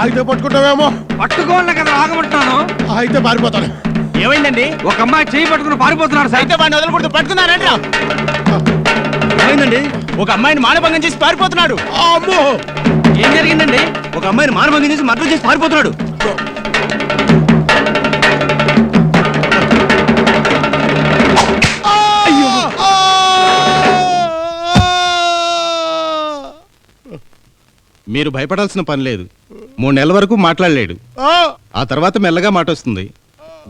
అయితే పట్టుకుంటావేమో. పట్టుకోవాలి కదా ఆగమంటున్నాను. అయితే పారిపోతాను. ఏమైందండి? ఒక అమ్మాయి చేయి పట్టుకుని పారిపోతున్నారు సార్. అయితే వాడిని వదలకూడదు, పట్టుకున్నారండి. ఏమైందండి? ఒక అమ్మాయిని మానభంగం చేసి పారిపోతున్నాడు. అమ్మో, ఏం జరిగిందండి? ఒక అమ్మాయిని మానభంగం చేసి మర్డర్ చేసి పారిపోతున్నాడు. మీరు భయపడాల్సిన పని లేదు. 3 నెలల వరకు మాట్లాడలేడు. ఆ తర్వాత మెల్లగా మాట వస్తుంది.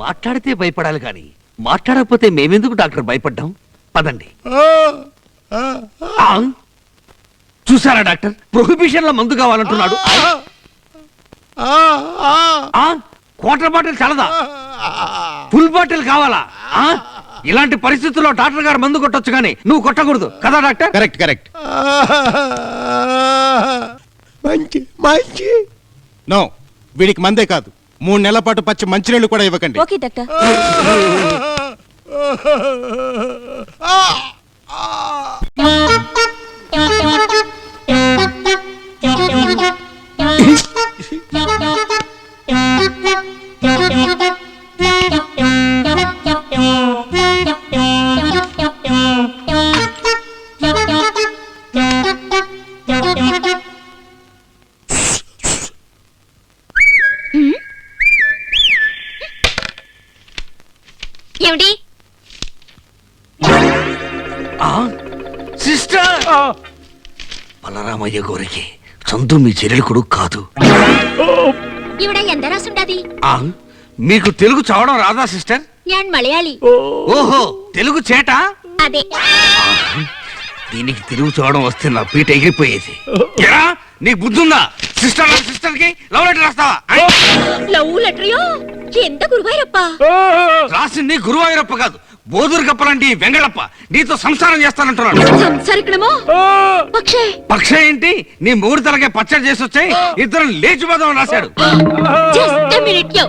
మాట్లాడితే భయపడాలి కానీ మాట్లాడకపోతే మేమెందుకు డాక్టర్ భయపడ్డాం? పదండి. చూసారా డాక్టర్, ప్రొహిబిషన్ లో మందు కావాలంటున్నాడు. క్వార్టర్ బాటిల్ చాలదా? ఫుల్ బాటిల్ కావాలా? ఇలాంటి పరిస్థితుల్లో డాక్టర్ గారు మందు కొట్టొచ్చు కానీ నువ్వు కొట్టకూడదు కదా డాక్టర్? Correct correct. మంచి మంచి. నో, వీడికి మందే కాదు 3 నెలల పాటు పచ్చి మంచినీళ్ళు కూడా ఇవ్వకండి. Okay doctor. ఏమిటి సిస్టర్, బలరామయ్య గోరికి సొంతం మీ చెల్లెలు కొడుకు కాదు. ఇవిడ ఎంత రాసుండది? మీకు తెలుగు చదవడం రాదా సిస్టర్? నేను మలయాళి. ఓహో, తెలుగు చేట. అదే. దీనికి తెలుగు చదవడం వస్తే నా పీట ఎగిరిపోయేది. ఎరా, నీకు బుద్ధుందా? సిస్టర్ కి లవ్ లెటర్ రాస్తావా? లవ్ లెటరియో? ఎంత గురువాయూరప్ప? రాసింది గురువాయూరప్ప కాదు, బోధూరు కప్పలాంటి వెంగళప్ప. నీతో సంసారం చేస్తానంటున్నాడు. సంసారికడమో? పక్షే. పక్ష ఏంటి? నీ మూడు తలకే పచ్చడి చేసి వచ్చాయి, ఇద్దరు లేచిపోదామని రాశాడు. జస్ట్ మినిట్ యో.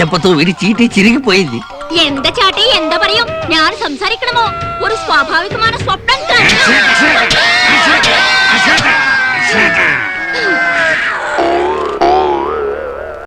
దెబ్బతో వీడి చీటీ చిరిగిపోయింది. ఎంత చాటి ఎంత పరియం. ഞാൻ സംസാരിക്കണമോ? ഒരു സ്വാഭാവികமான സ്വപ്നം.